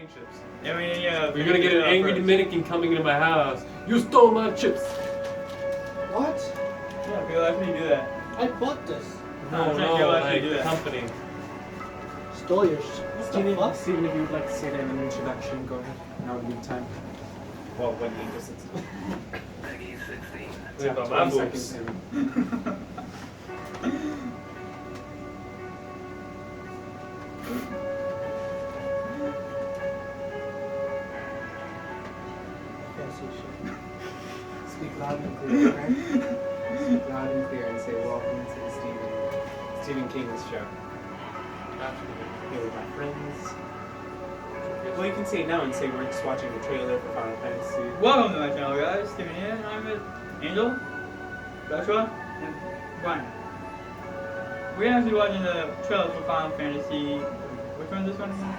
eating chips. I mean, yeah. You're gonna get an angry Dominican coming into my house. You stole my chips. What? Yeah, people actually do that. I bought this. No, you'll actually do like that. company. Stole your shit. What Steven, if you would like to say that in an introduction, go ahead. Now would be the time. Well, when you just Wait, about my 20 boobs. seconds Can't see shit. Speak loud and clear, okay? Speak loud and clear and say welcome to the Stephen King's show. Here with my friends. Well, you can say it now and say we're just watching the trailer for Final Fantasy. Welcome to my channel, guys. Steven here, and I'm with Angel, Joshua, and Brian. We're actually watching the trailer for Final Fantasy. Which one is this one again?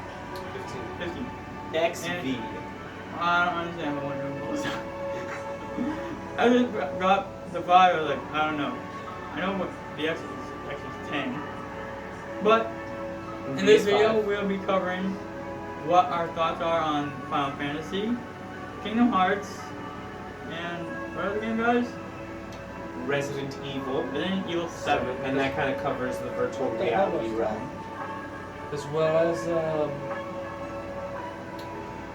15. XV. I don't understand what one was. I just got the vibe of like, I don't know. I know what the X is 10. But in this video, we'll be covering what our thoughts are on Final Fantasy, Kingdom Hearts, and what other game, guys? Resident Evil. Resident Evil 7. And that kind of covers the virtual What the hell reality was realm. As well as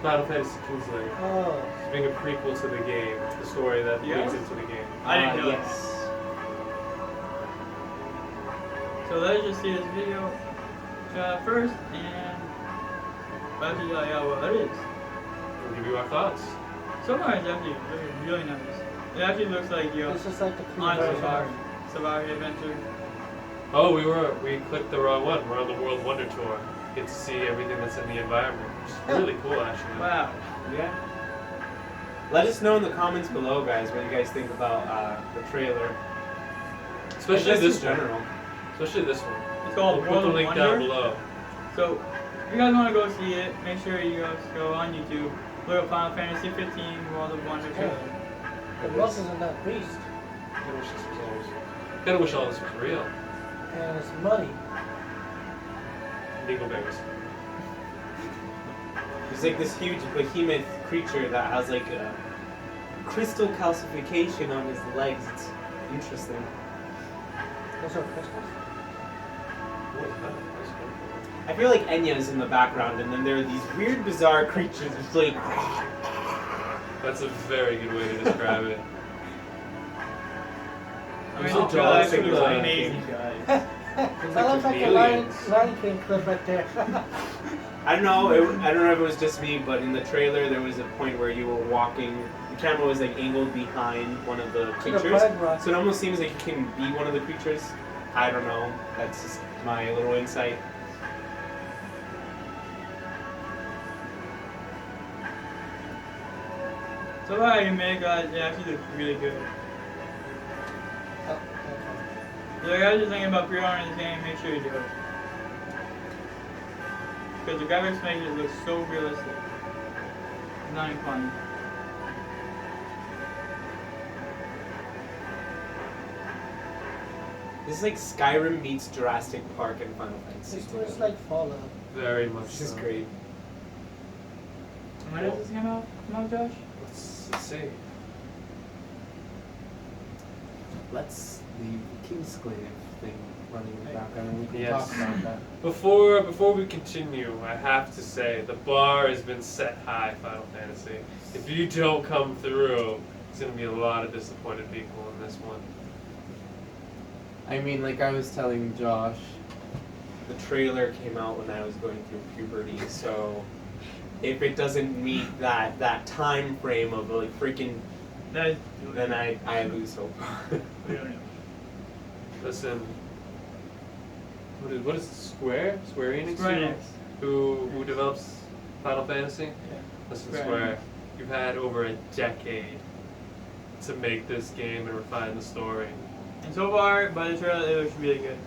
Final Fantasy Kingslave. Oh. Being a prequel to the game, the story that leads into the game. I didn't know Yes. So let's just see this video first, and let's see what it is. We'll give you our thoughts. So far, it's actually really nice. It actually looks like This is like the on pre-version. Safari Adventure. Oh, we clicked the wrong one. We're on the World Wonder Tour. Get to see everything that's in the environment, which is really cool, actually. Wow. Yeah. Let us know in the comments below, guys, what you guys think about the trailer. Especially And this in one. general. Especially this one. It's called We'll put World the of link Wonder. down below. So, if you guys want to go see it, make sure you guys go on YouTube, look up Final Fantasy 15 World of Wonder trailer. The boss isn't that beast. Gotta wish this was always. Gotta wish all this was real. And it's muddy. Dingleberries. There's like this huge behemoth creature that has like a crystal calcification on his legs. It's interesting. Those are crystals. What is that? That's cool. I feel like Enya's in the background, and then there are these weird, bizarre creatures. It's like That's a very good way to describe it. I There's mean, a the dog trailer sitting looks behind amazing, guys. That looks like a Lion King clip right there. I don't know. I don't know if it was just me, but in the trailer there was a point where you were walking. The camera was like angled behind one of the To the creatures, bread rock. so it almost seems like you can be one of the creatures. I don't know. That's just my little insight. So far, you made, guys, it actually looks really good. Oh, okay. So, if you guys are thinking about pre-ordering this game, make sure you do it. Because the graphics make it look so realistic. It's not even funny. This is like Skyrim meets Jurassic Park and Final Fantasy. This was like Fallout. Very much This is so. great. When does this come out, Josh? Let's see. Let's leave the Kingsglaive thing running in the background and we can Yes. talk about that. Before we continue, I have to say the bar has been set high, Final Fantasy. If you don't come through, there's gonna be a lot of disappointed people in this one. I mean, like I was telling Josh, The trailer came out when I was going through puberty, so if it doesn't meet that time frame of like freaking, That is then I lose hope. we don't know. Listen, what is it, Square Enix? Square Enix. Who develops Final Fantasy? Yeah. Listen, Square Square, you've had over a decade to make this game and refine the story. And so far, by the trailer, it looks really good.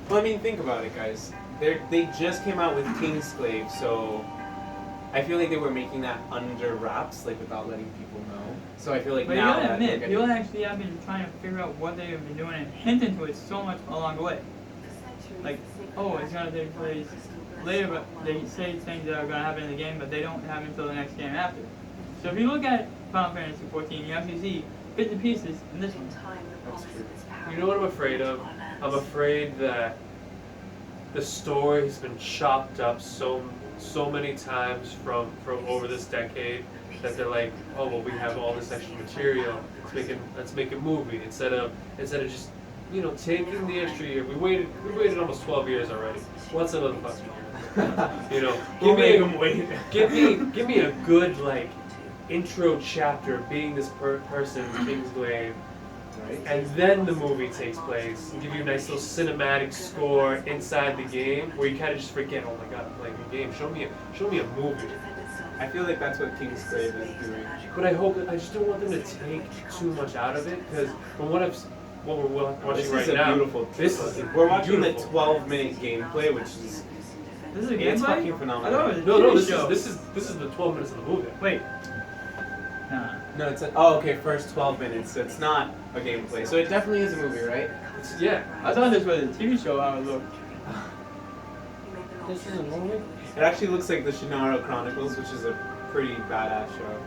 Well, I mean, think about it, guys. They just came out with Kingsglaive, so I feel like they were making that under wraps, like without letting people know. So I feel like But you now gotta that admit, they're people getting, actually have been trying to figure out what they've been doing and hinting to it so much along the way. Like, oh, it's gonna take place later, but they say things that are going to happen in the game, but they don't happen until the next game after. So if you look at Final Fantasy 14, you actually see bits and pieces in this one. That's true. You know what I'm afraid of? I'm afraid that the story has been chopped up so many times from over this decade that they're like, oh well, we have all this extra material. Let's make a movie instead of just taking the extra year. We waited almost 12 years already. What's another fucking year? We'll make them wait. give me a good like intro chapter being this person in Kingsglaive. Right. And then the movie takes place and give you a nice little cinematic score inside the game where you kind of just forget, oh my god, I'm playing a game. Show me a movie. I feel like that's what Kingsglaive is doing. But I just don't want them to take too much out of it because from what we're watching This right is a now, beautiful. We're watching the 12-minute gameplay, which is This is a it's gameplay? fucking I phenomenal. thought it was a no, TV show. this is the 12 minutes of the movie. Wait. Nah. No, it's okay. First 12 minutes. So it's not a gameplay. So it definitely is a movie, right? Yeah. I thought this was a TV show how it looked. This is a movie? It actually looks like the Shannara Chronicles, which is a pretty badass show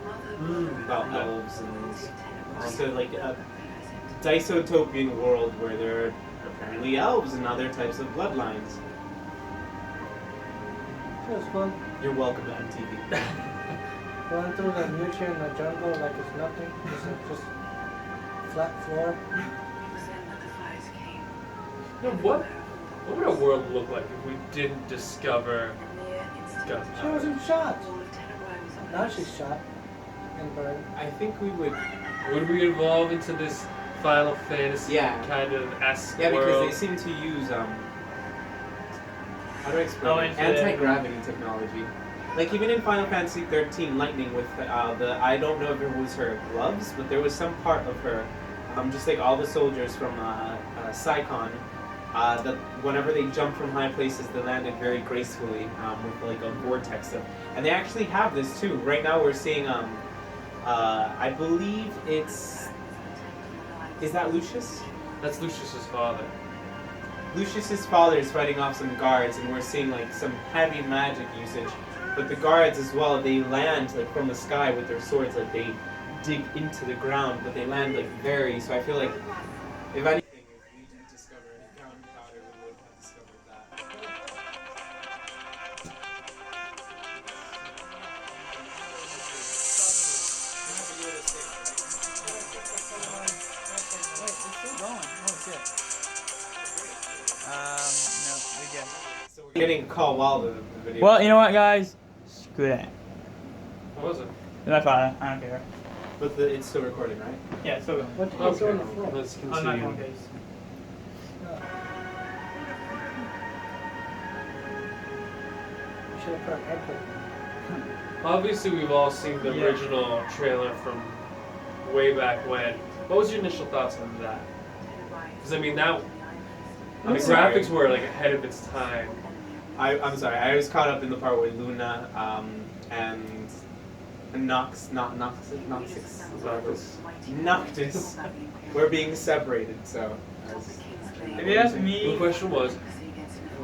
about elves and just like a dystopian world where there are apparently elves and other types of bloodlines. It was fun. You're welcome to MTV. Going through the nature in the jungle like it's nothing. Just flat floor. What would our world look like if we didn't discover She gunpowder? wasn't shot. Now she's shot and burned. I think we would. Would we evolve into this Final Fantasy Yeah. kind of esque Yeah, because world? they seem to use how do I explain Oh, it? into Anti-gravity technology. Like even in Final Fantasy 13, Lightning with I don't know if it was her gloves, but there was some part of her, just like all the soldiers from Psychon, that whenever they jumped from high places, they landed very gracefully with like a vortex of, and they actually have this too. Right now we're seeing I believe is that Lucius? That's Lucius's father. Lucius's father is fighting off some guards, and we're seeing like some heavy magic usage. But the guards as well, they land like from the sky with their swords, like they dig into the ground, but they land like very. So I feel like if anything, if we didn't discover any gunpowder, we would have discovered that. Wait, it's still going. Oh shit. No, we good. So we're getting a call while the video. Well, you know what, guys? Screw that. What was it? It's my father. I don't care. But it's still recording, right? Yeah, it's still going. What did you do on the floor? Let's On my continue. phone case. You should have put an exit. Obviously, we've all seen the Yeah. original trailer from way back when. What was your initial thoughts on that? Because I mean, the I'm sorry. graphics were like ahead of its time. I'm sorry. I was caught up in the part where Luna and Noctis were being separated. So. If you ask The me, question was,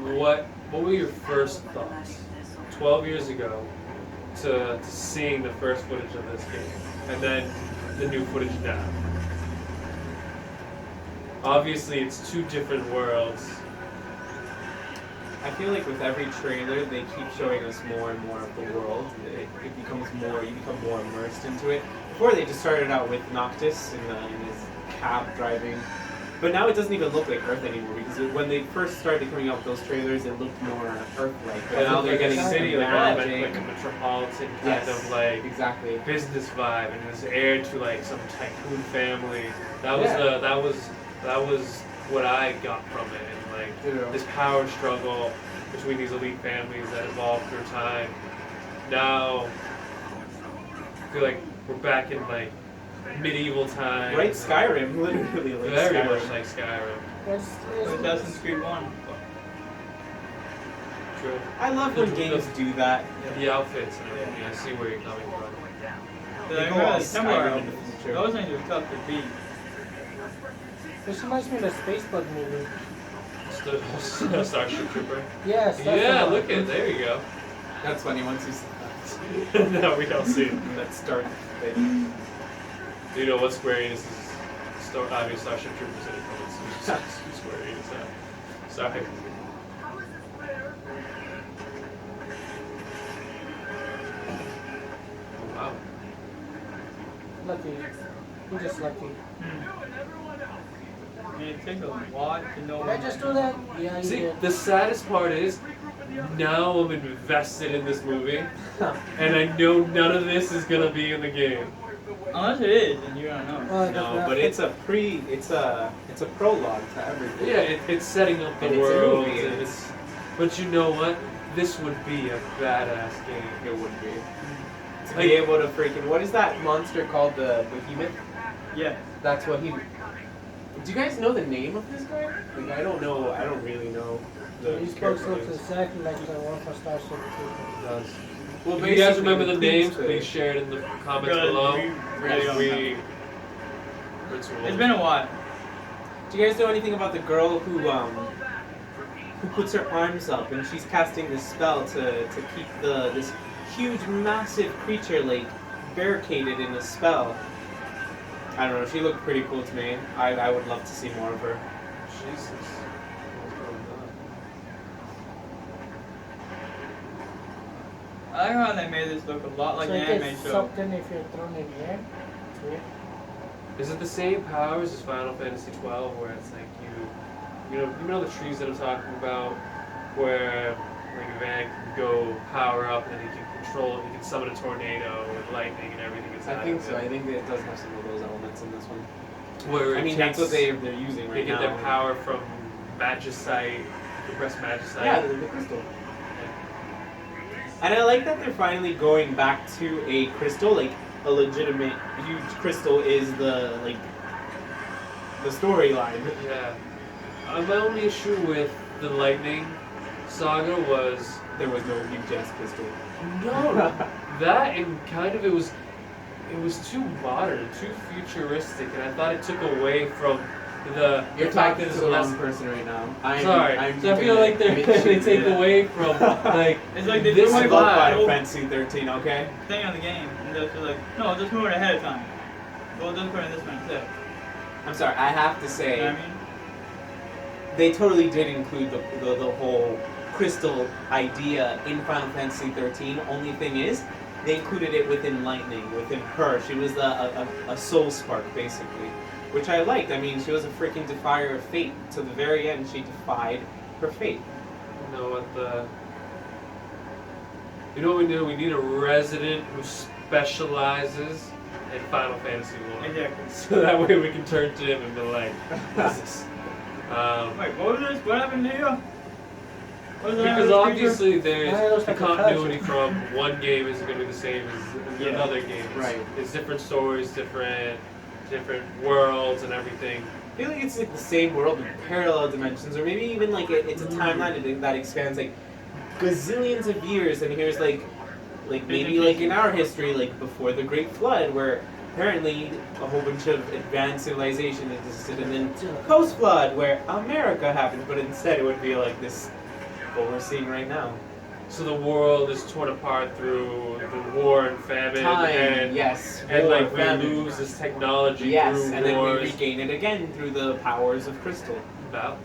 what were your first thoughts 12 years ago to seeing the first footage of this game, and then the new footage now? Obviously, it's two different worlds. I feel like with every trailer, they keep showing us more and more of the world. It becomes more, you become more immersed into it. Before they just started out with Noctis in his cab driving. But now it doesn't even look like Earth anymore, because when they first started coming out with those trailers, it looked more Earth-like. But now they're getting a city, some like magic. a metropolitan kind Yes, of like exactly. business vibe, and it was aired to like some tycoon family. That was Yeah. that was what I got from it, and like Yeah. this power struggle between these elite families that evolved through time. Now I feel like we're back in like medieval times. Right, Skyrim, literally like Very Skyrim. much like Skyrim. Assassin's Creed 1. True. I love when games do that. The outfits and everything. I see where you're coming from. But They I go remember all the Temple Skyrim in outfits. the future. Those things were tough to beat. This reminds me of the Spacebug movie. Starship Trooper. Yes. That's Yeah, the one. look at there you go. That's funny once you said Now we all see it. that. That start thing. Do you know what Square Enix is? Starship Troopers in it. It's Square Enix now. Sorry. Oh, wow. Lucky. You're just lucky. I mean, it takes a lot to know. Did I just do that? Yeah, you See, did. the saddest part is, now I'm invested in this movie, and I know none of this is gonna be in the game. Unless it is, then you don't know. Well, No, but it's a prologue to everything. Yeah, it's setting up the And it's a world, movie, and it's. But you know what? This would be a badass game. It would be. To Like- be able to freaking, what is that monster called, the behemoth? Yeah. That's what he. Do you guys know the name of this guy? Like, I don't know. I don't really know the These folks character look names. exactly like the one from Starship Troopers. It does. Well, If you guys basically, remember the Queen's names, please share it in the comments Good. below. We really don't know. It's It's been a while. Do you guys know anything about the girl who puts her arms up and she's casting this spell to keep this huge, massive creature like barricaded in a spell? I don't know. She looked pretty cool to me. I would love to see more of her. Jesus. What's going on? I like how they made this look a lot like so an it anime gets show. sucked in if you're thrown in the air. It's weird. Is it the same powers as Final Fantasy XII, where it's like you know the trees that I'm talking about, where like Van can go power up and then he can control it, he can summon a tornado with lightning and everything inside. I think of so. it. I think it does have some of those elements in this one. Where I it mean, that's takes- what they're using They right get now. their power from magicite, compressed magicite. Yeah, the crystal. And I like that they're finally going back to a crystal, like a legitimate huge crystal is the storyline. Yeah. My only issue with the Lightning Saga was There was no huge ass crystal. no that and kind of it was too modern, too futuristic, and I thought it took away from the You're the fact talking that to it's the less. wrong person right now. Sorry, so I feel like they take away from like It's like they this do I away love with Final the Fantasy 13, okay? thing on the game. And they're just like, no, just move it ahead of time. Well, just put it in this one instead. I'm sorry, I have to You say, know what I mean? they totally did include the whole crystal idea in Final Fantasy 13. Only thing is, they included it within Lightning, within her. She was a soul spark, basically, which I liked. I mean, she was a freaking defier of fate. To the very end, she defied her fate. you know what we do? We need a resident who specializes in Final Fantasy lore. Exactly. So that way we can turn to him and be like, what's this? Wait, what was this? What happened to you? What was the name of Because this obviously Yeah, it there's looks the like a continuity cousin. from one game isn't going to be the same as Yeah. another game. Right. It's different stories, different worlds and everything. I feel like it's like the same world with parallel dimensions, or maybe even like it's a timeline that expands like gazillions of years. And here's like maybe like in our history, like before the Great Flood, where apparently a whole bunch of advanced civilization existed, and then post Flood, where America happened, but instead it would be like this, what we're seeing right now. So the world is torn apart through the war and famine, Time, and yes, and war, like we famine. lose this technology Yes, through and then we wars. regain it again through the powers of crystal. That'd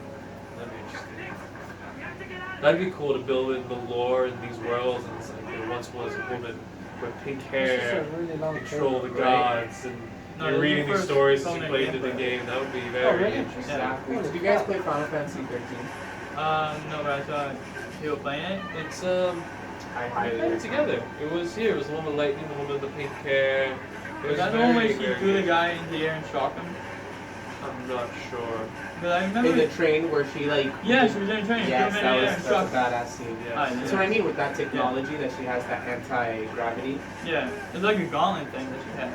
be interesting. That'd be cool to build in the lore in these worlds, and it's like there once was a woman with pink This is hair, a really long control the tape. gods, and No, you're this is reading the these first stories as film you they played made the for it. game. That would be Oh, very really? interesting. Exactly. Holy Did you guys fuck. play Final Fantasy 13? No, but I saw people playing it. It's I we highly played it recommend. together. It was here. It was the one with lightning, the one with the pink hair. It Was was that the one where very, she very threw the good. guy into the air and shocked him? I'm not sure. But I remember. In the train where she like. Yeah, she was in a train. Yes, threw him in that the air was and that's shocked a him. badass scene. Yes. Ah, That's what I mean with that technology that she has that anti-gravity. Yeah, it's like a gauntlet thing that she had.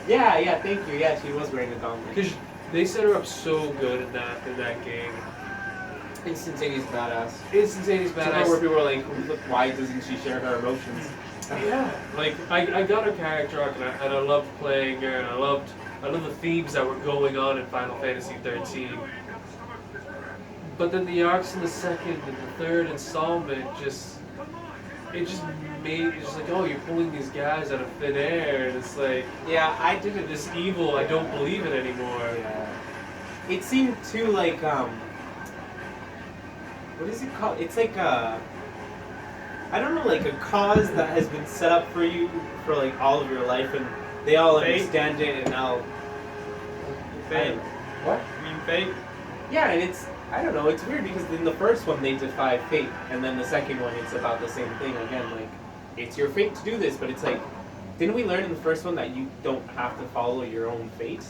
Yeah, thank you. Yeah, she was wearing a gauntlet. Because they set her up so good in that game. Instantaneous badass. Instantaneous To the point where badass. people were like, "Look, why doesn't she share her emotions?" Yeah, like I got her character arc and I loved playing her, and I loved the themes that were going on in Final Fantasy 13. but then the arcs in the second and the third installment just made it just like, oh, you're pulling these guys out of thin air, and it's like, Yeah, I didn't. this evil, I don't believe it anymore. Yeah. It seemed too like what is it called? It's like I don't know, like a cause that has been set up for you for like all of your life, and they all Fate? understand it, and now Fate. what? You mean fate? Yeah, and it's I don't know. It's weird because in the first one they defy fate, and then the second one it's about the same thing again. Like it's your fate to do this, but it's like, didn't we learn in the first one that you don't have to follow your own fate?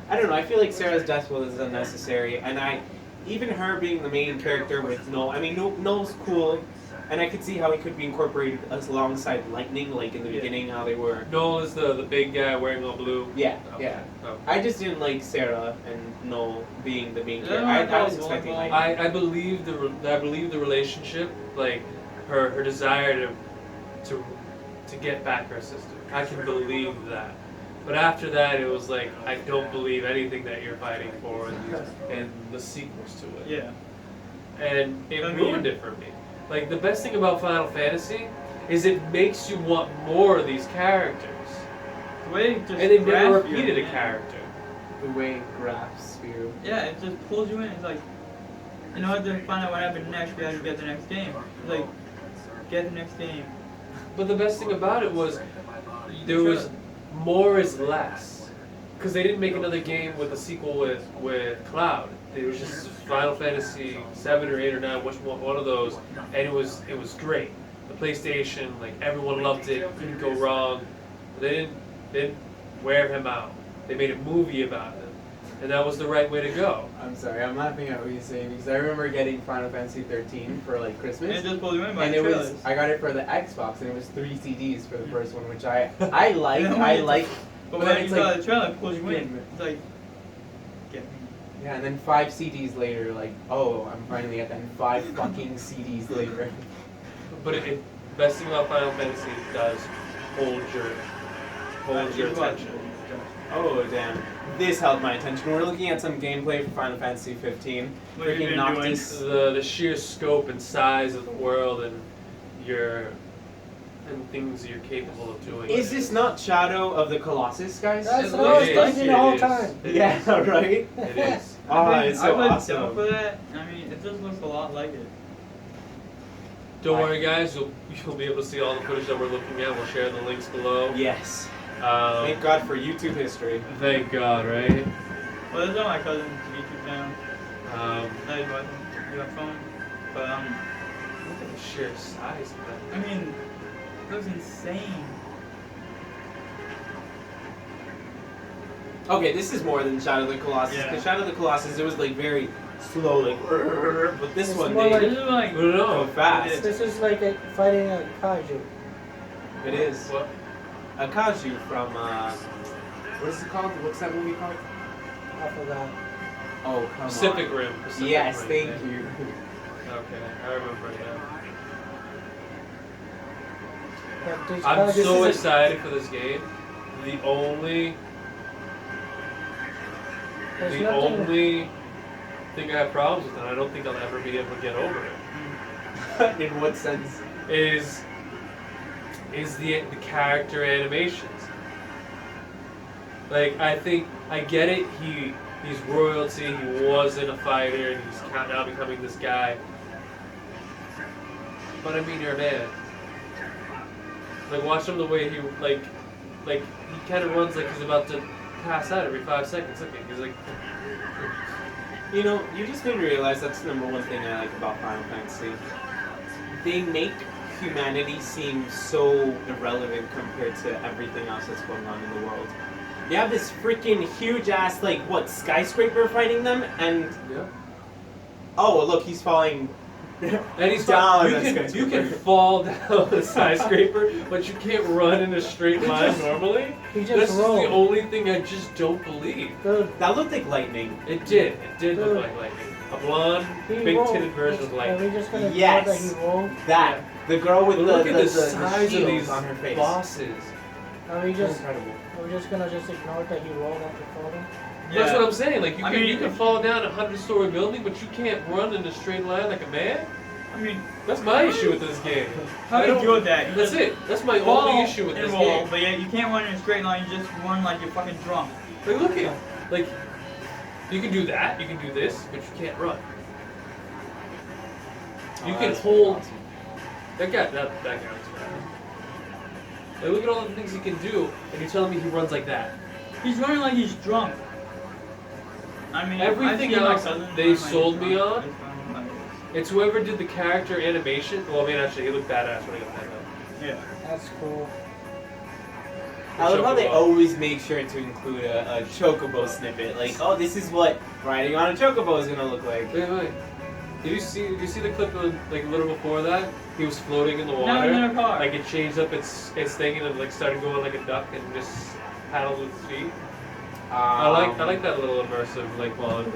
I don't know. I feel like Sarah's death was unnecessary, and even her being the main character with Noel. I mean, Noel's cool, and I could see how he could be incorporated alongside Lightning, like in the Yeah. beginning, how they were. Noel is the big guy wearing all blue. Yeah, Okay. yeah. Oh. I just didn't like Sarah and Noel being the main Yeah, character. I was Noel, expecting Noel. Lightning. I believe the relationship, like her desire to get back her sister. I can believe that. But after that, it was like, I don't believe anything that you're fighting for, and the sequels to it. Yeah. And it I mean- ruined it for me. Like, the best thing about Final Fantasy is it makes you want more of these characters. The way it just And they never grabs you, repeated a man. character. The way it grasps you. Yeah, it just pulls you in. It's like, in order to find out what happened next, we had to get the next game. It's like, get the next game. But the best thing about it was, there was more is less. Because they didn't make another game with a sequel with Cloud. It was just Final Fantasy 7 or 8 or 9, one of those, and it was great. The PlayStation, like everyone loved it, couldn't go wrong. But they didn't wear him out. They made a movie about him, and that was the right way to go. I'm sorry, I'm laughing at what you're saying because I remember getting Final Fantasy 13 for like And Christmas. it just pulls you in by And the it was, trailers. I got it for the Xbox, and it was 3 CDs for the first one, which I like. I like. But then when you it's saw like- the trailer, it pulls you Yeah. in. It's like, get me. Yeah, and then 5 CDs later, like, oh, I'm finally at that. And 5 fucking CDs later. But best thing about Final Fantasy, it does hold your attention. Oh damn! This held my attention. We're looking at some gameplay for Final Fantasy 15. What have you Freaking been Noctis. The sheer scope and size of the world and things you're capable of doing. Is this not Shadow of the Colossus, guys? That's It what I was is, thinking it the whole is. time. It Yeah, is. right. It is. Oh, I mean, it's so I would awesome. down for that. I mean, it just looks a lot like it. Don't worry, guys. You'll be able to see all the footage that we're looking at. We'll share the links below. Yes. Um, Thank God for YouTube history. thank God, right? Well, there's on my cousin's YouTube channel. Um, He's watching your phone. But, look at the sheer size of that. I mean, it looks insane. Okay, this is more than Shadow of the Colossus. Yeah. Because Shadow of the Colossus, it was like very slow, like. But this It's one, more they like- This is like, I don't know. go fast. This is like fighting a kaiju. It is. What? Akaju from what is it called? What's that movie called? I forgot. Oh, come Pacific on. Rim. Pacific Yes, Rim, thank yeah. you. Okay, I remember it now. But this I'm this so is excited for this game. The only there's the nothing. only thing I have problems with, and I don't think I'll ever be able to get over it, In what sense? is the character animations. Like, I think I get it. He's royalty. He wasn't a fighter, and he's now becoming this guy. But I mean, you're a man. Like, watch him the way he like he kind of runs like he's about to pass out every 5 seconds. Look, he's like, You know, you just made me realize that's the number one thing I like about Final Fantasy. They make humanity seem so irrelevant compared to everything else that's going on in the world. You have this freaking huge ass, like, what, skyscraper fighting them, and yeah. oh, look, he's falling. And he's down. you can fall down a skyscraper, but you can't run in a straight line normally. He That's just just the rolled. only thing I just don't believe. Dude, That looked like lightning. It did look like lightning. A blonde, he big rolled. titted version of Are lightning. we just gonna Yes. ignore that he rolled? That. The girl with But the, look at the the size of shield these on her face. bosses. Are we just Incredible. are we just gonna ignore that he rolled after falling? That's what I'm saying. Like I mean, you can fall down a 100-story building, but you can't run in a straight line like a man. I mean, That's my issue with this game. how do you deal with that? You That's just it. That's my fall only issue with and this roll, game. but yet you can't run in a straight line. You just run like you're fucking drunk. Like look at, like, you can do that. You can do this, but you can't run. You can that's hold. awesome. That guy was bad. Like, look at all the things he can do, and you're telling me he runs like that. He's running like he's drunk. I mean, Everything I think else my cousin they runs like sold he's me drunk. on. He's running like this. It's whoever did the character animation. Well, I mean, actually, he looked badass when he got that up. Yeah. That's cool. I love how they Chocobo. always make sure to include a chocobo snippet. Like, oh, this is what riding on a chocobo is gonna look like. Wait. Did you see the clip of, like a little before that? He was floating in the No, water. in a car. Like it changed up its thing and it like started going like a duck and just paddled with its feet. I like that little immersive like quality.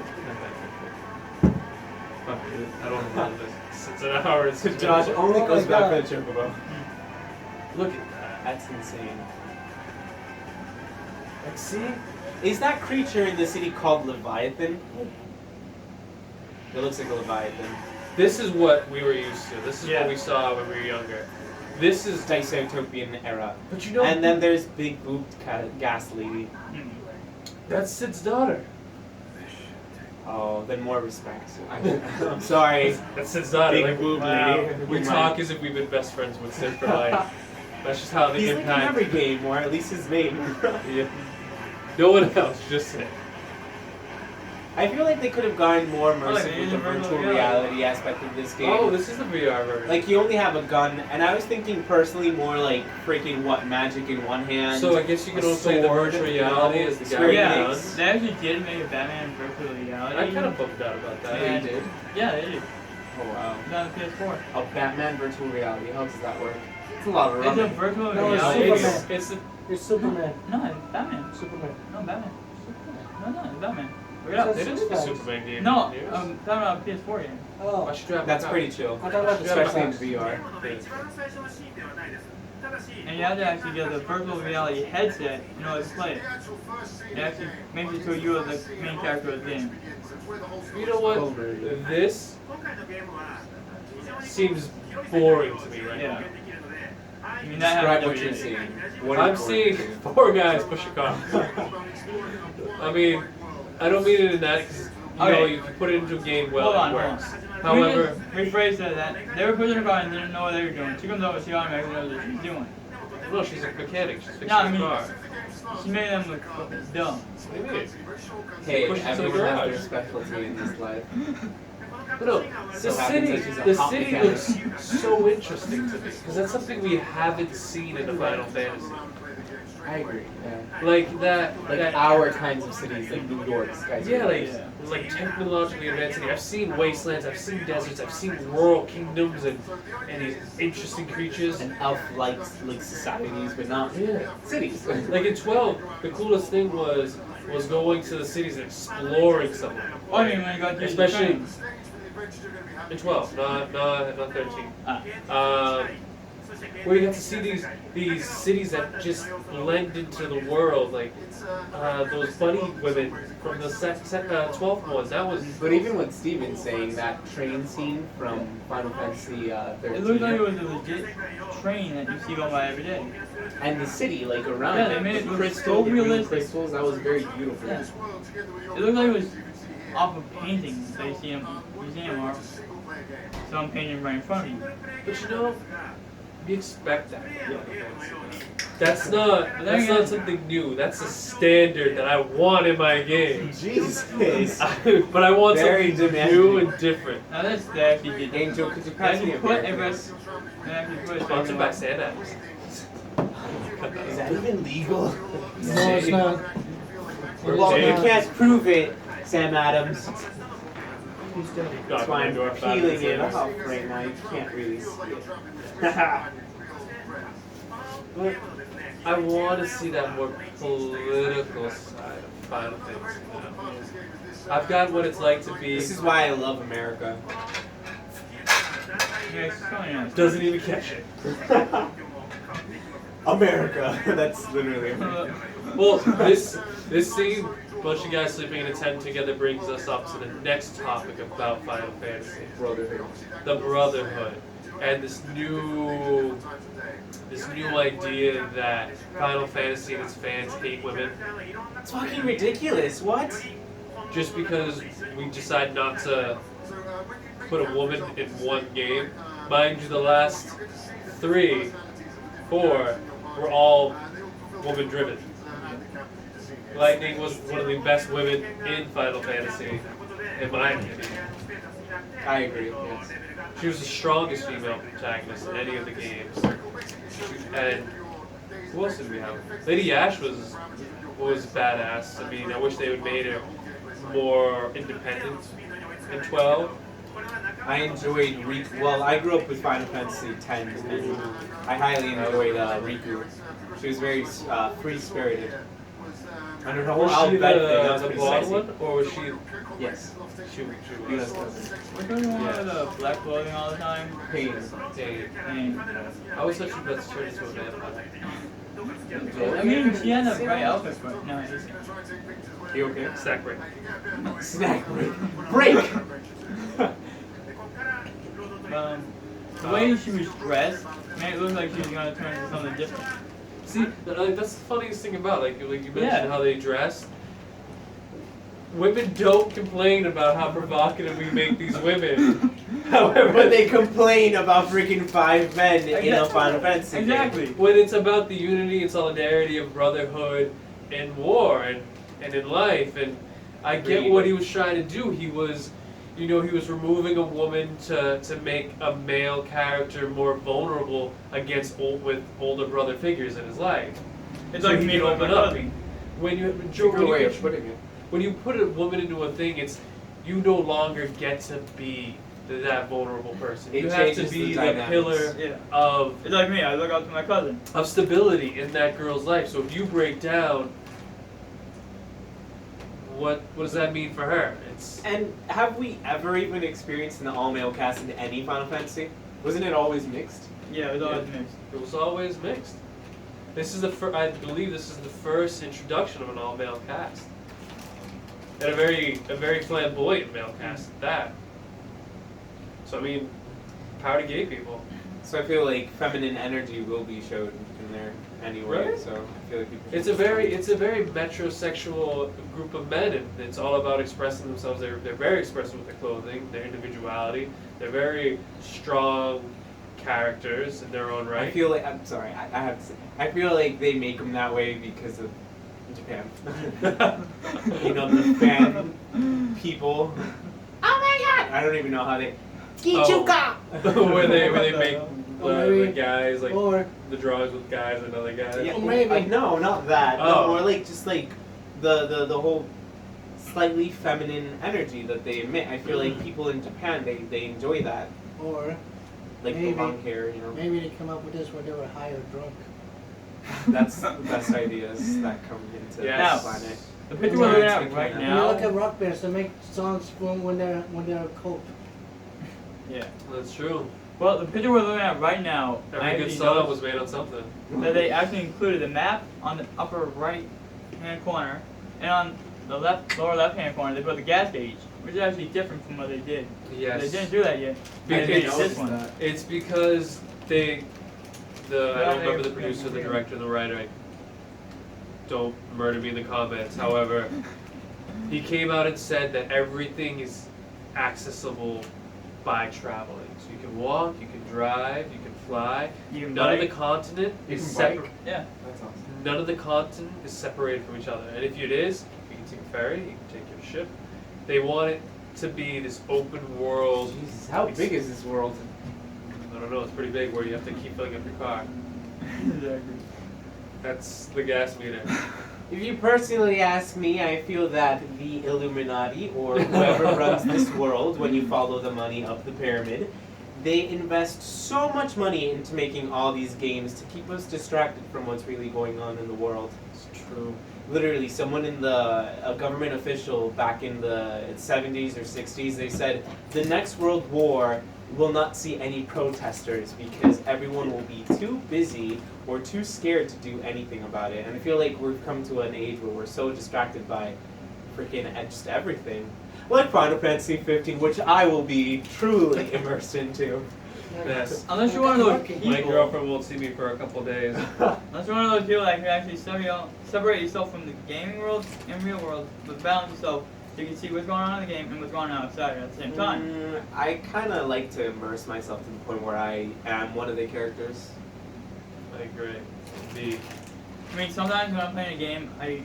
Fuck it, I don't know this. It's an hour. It's Josh only Oh goes my back God. for the chocobo. Look at that. That's insane. Like, see? Is that creature in the city called Leviathan? It looks like a Leviathan. This is what we were used to. This is Yeah. what we saw when we were younger. This is, Dystopian era. but you know, And then there's big boobed gas lady. Hmm. that's Sid's daughter. Oh, then more respect. I'm sorry. That's Sid's daughter. Big Like, boob wow. lady. we talk as if we've been best friends with Sid for life. That's just how the He's like in impact. every game, or at least his name. Yeah. No one else, just Sid. I feel like they could have gone more like immersive the with the virtual virtual reality. reality aspect of this game. Oh, this is the VR version. Like you only have a gun, and I was thinking personally more like freaking what magic in one hand. So I guess you can a only play the sword, virtual you know, reality as the guy Square with Yeah, the Enix. gun. they actually did make a Batman virtual reality. I kind of bummed out about that. Yeah. They did. Yeah, they did. Oh wow. It's on the PS4. A Batman virtual reality. How does that work? It's a lot of It's a running. virtual No, it's reality. Superman. It's the, You're Superman. No, it's Batman. Superman. No, Batman. No, it's Batman. Look it It up. says it is the Superman game. No, Yes. talking about PS4 game. Oh. I should grab That's my pretty chill, I thought about the especially in Superman. VR. And you have to actually get the virtual reality headset in order to play it. It actually makes it so you are the main character of the game. You know what? This seems boring to me right Yeah. now. I mean, that Describe happens what every you're day. seeing. What I'm is seeing four guys push a car. I mean, I don't mean it in that because you know Okay. you can put it into a game well, Hold on, it hold on. works. We However, just rephrase that they were pushing a car and didn't know what they were doing. She comes over, she automatically knows what she's doing. no, she's a mechanic. She's fixing No, I a mean, car. she made them look fucking dumb. What do you mean? Hey, Push it to the everyone has their garage. specialty in this life. But no, So the happens city, that she's a the hot city mechanic. looks so interesting to me because that's something we haven't seen in a Final Fantasy. I agree. Yeah. Like that, Like that our kinds of cities, like New York, skyscrapers. yeah, like technologically advanced city. I've seen wastelands, I've seen deserts, I've seen rural kingdoms and these interesting creatures. And elf-like like societies, but not Yeah. cities. Like in 12, the coolest thing was going to the cities and exploring something. Oh, I mean, when you got to Especially the train. in 12, not 13. Ah. Where you got to see these cities that just blend into the world, like those bunny women from the 12th ones. That was. But even with Steven saying that train scene from Final Fantasy 13, It looked like it was a legit train that you see going by every day. and the city like around Yeah, they it, made the it look crystal, so the green realistic. crystals, that was very beautiful. Yeah. It looked like it was off of paintings that you see in a museum or some painting right in front of you. But you know, you expect that. That's not something new. That's a standard that I want in my game. Jesus. But I want Very something demanding. new and different. Now this they actually did. Angel, could you They pass me actually a put beer, a please? they actually put Sponsored by Sam Adams. Is that even legal? No, it's not. Well, Jay. you can't prove it, Sam Adams. God, That's why I'm door peeling it off right now. You can't really see it. But I want to see that more political side of Final Fantasy. You know? I've got what it's like to be. This is why I love America. Yeah, it's funny, yeah. Doesn't even catch it. America. That's literally America. Well, this scene bunch of guys sleeping in a tent together brings us up to the next topic about Final Fantasy. Brotherhood. The Brotherhood. And this new idea that Final Fantasy and its fans hate women It's fucking ridiculous. What? just because we decide not to put a woman in one game. Mind you, the last 3, 4 were all woman driven. Lightning was one of the best women in Final Fantasy, in my opinion. I agree. Yes. She was the strongest female protagonist in any of the games. And who else did we have? Lady Ash was badass. I mean, I wish they would made her more independent in 12. I enjoyed Riku. Well, I grew up with Final Fantasy X, and I highly enjoyed Riku. She was very free-spirited. And her whole Was she alphabet thing, that was the pretty blonde sexy. one, or was she? Yes. She U.S. was. cousin. Which one you wanted the black clothing all the time? Pain. Dang. I was such a best turn into a vampire. I mean, she had a bright outfit, but no, it's You okay? Stack break. Snack break. Break! the way she was dressed made it look like she was gonna turn into something different. See, that's the funniest thing about like you mentioned Yeah. how they dress. Women don't complain about how provocative we make these women. However, But they complain about freaking 5 men in a Final Fantasy game. Exactly. when it's about the unity and solidarity of brotherhood in war and in life, and I get Agreed. what he was trying to do. He was, he was removing a woman to make a male character more vulnerable against with older brother figures in his life. It's So like he me can with my open up. cousin. When you Good way of putting it. when you put a woman into a thing, it's you no longer get to be that vulnerable person. It You have to changes be the the dynamics. pillar Yeah. of It's like me, I look up to my cousin. stability in that girl's life. So if you break down, what does that mean for her? It's And have we ever even experienced an all-male cast in any Final Fantasy? Wasn't it always mixed? Yeah, it was always mixed. it was always mixed. This is I believe this is the first introduction of an all-male cast, and a very flamboyant male cast at that. So I mean, power to gay people. So I feel like feminine energy will be showed in there anyway. Right. So I feel like people. It's a very metrosexual group of men, and it's all about expressing themselves. They're very expressive with their clothing, their individuality. They're very strong characters in their own right. I feel like I'm sorry. I have to say. I feel like they make them that way because of Japan. You know, the fan people. Oh my god! I don't even know how they. Gichuka! where they make Or the guys like or the drawings with guys and other guys. Yeah, maybe. no, not that. Oh. No, more like just like the whole slightly feminine energy that they emit. I feel like people in Japan they enjoy that. or Like Maybe. the long hair, you know. maybe they come up with this when they were high or drunk. That's the best ideas that come into Yes. the planet. The picture we're looking at Yeah. right When you look now. at rock bands, they make songs when they're cold. Yeah. That's true. Well, the picture we're looking at right now. I Every good actually song noticed was made on something. that they actually included a map on the upper right hand corner, and on the lower left hand corner they put the gas gauge, which is actually different from what they did. Yes. They didn't do that yet. Because They did this one. It's because I Yeah, don't remember they- the producer, the yeah. director, the writer. Don't murder me in the comments. However, he came out and said that everything is accessible by traveling. So you can walk, you can drive, you can fly. You can None of the bike. continent You is can separate. bike. Yeah. That's awesome. None of the continent is separated from each other. And if it is, you can take a ferry, you can take your ship. They want it to be this open world. Jesus, how big is this world? I don't know, it's pretty big where you have to keep filling up your car. Exactly. That's the gas meter. If you personally ask me, I feel that the Illuminati or whoever runs this world, when you follow the money up the pyramid, they invest so much money into making all these games to keep us distracted from what's really going on in the world. It's true. Literally, someone in a government official back in the 70s or 60s, they said the next world war will not see any protesters because everyone will be too busy or too scared to do anything about it. And I feel like we've come to an age where we're so distracted by freaking just everything. Like Final Fantasy 15, which I will be truly immersed into. Yes. Unless you're one of those My people. girlfriend won't see me for a couple days. Unless you're one of those people that can actually separate yourself from the gaming world and real world, but balance yourself so you can see what's going on in the game and what's going on outside at the same time. I kind of like to immerse myself to the point where I am one of the characters. I agree. Indeed. I mean, sometimes when I'm playing a game, I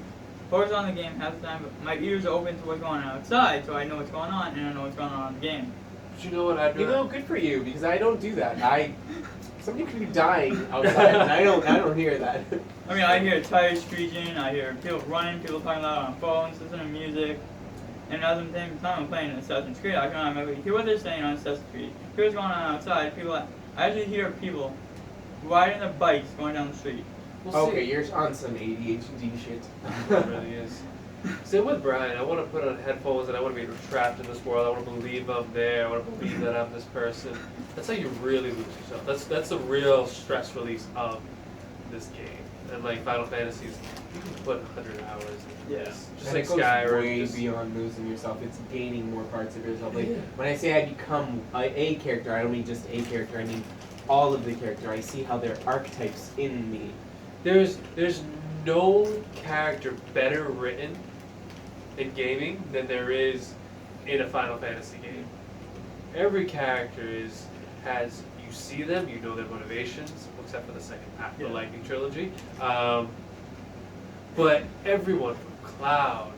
focus on the game half the time, but my ears are open to what's going on outside, so I know what's going on and I know what's going on in the game. But you know what I do? You know, good for you, because I don't do that. Somebody could be dying outside, and I don't hear that. I mean, I hear tires screeching, I hear people running, people talking loud on phones, listening to music, and at the same time I'm playing Assassin's Creed, I can automatically hear what they're saying on Assassin's Creed, hear what's going on outside, I actually hear people riding their bikes going down the street. We'll Okay, see. you're on some ADHD shit. It really is. Same with Brian. I want to put on headphones and I want to be trapped in this world. I want to believe I'm there. I want to believe that I'm this person. That's how you really lose yourself. That's the real stress release of this game. And like Final Fantasies, you can put 100 hours into this. Just And like it goes Skyrim. way just- beyond losing yourself. It's gaining more parts of yourself. Like Yeah. when I say I become a character, I don't mean just a character. I mean all of the character. I see how they're archetypes in me. There's no character better written in gaming than there is in a Final Fantasy game. Every character has you see them, you know their motivations, except for the second half of the Yeah. Lightning trilogy. But everyone from Cloud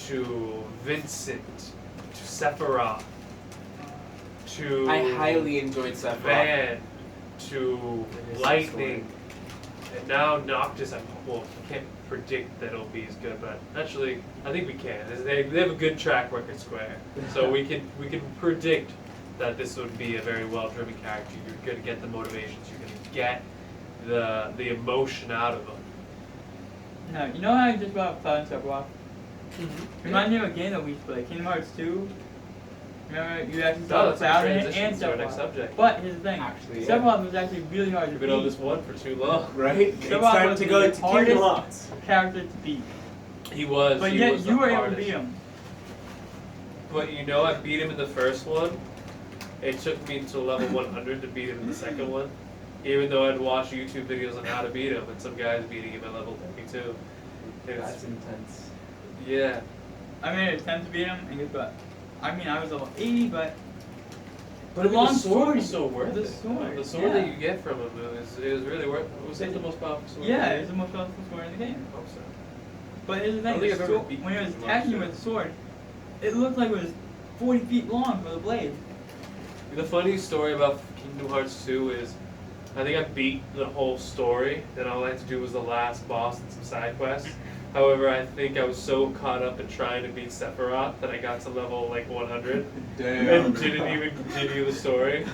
to Vincent to Sephiroth to I highly enjoyed Sephiroth. Van to It is Lightning. And now Noctis, I can't predict that it'll be as good, but actually, I think we can. They have a good track record, Square, so we can predict that this would be a very well-driven character. You're going to get the motivations. You're going to get the emotion out of them. No, you know how I just brought up Cloud and Sephiroth? Remind me of a game that we used to play, Kingdom Hearts 2. Remember, you actually No, saw that's a Cloud in it transition and to our next Sephiroth. subject. But here's the thing, Actually, yeah. Sephiroth was actually really hard to We've been on beat. this one for too long. Right? It's Sephiroth time was to the go to hardest Kingdom Hearts. character to beat. He was. But he yet was you the were able to hardest. beat him. But you know, I beat him in the first one. It took me to level 100 to beat him in the second one. Even though I'd watch YouTube videos on how to beat him, and some guys beating him at level 32. That's intense. Yeah. I made an attempt to beat him, and guess what? I mean, I was level 80, but But The long the sword sword- is so worth the it. sword, The sword yeah. that you get from him is really worth it. Was it the most powerful sword? yeah, it was the most powerful sword in the game. I hope so. But here's the I don't thing, think the I've ever sword, beaten when it was him attacking you much. with the sword, it looked like it was 40 feet long for the blade. The funny story about Kingdom Hearts 2 is, I think I beat the whole story, then all I had to do was the last boss and some side quests. However, I think I was so caught up in trying to beat Sephiroth that I got to level like 100 Damn. and didn't even continue the story.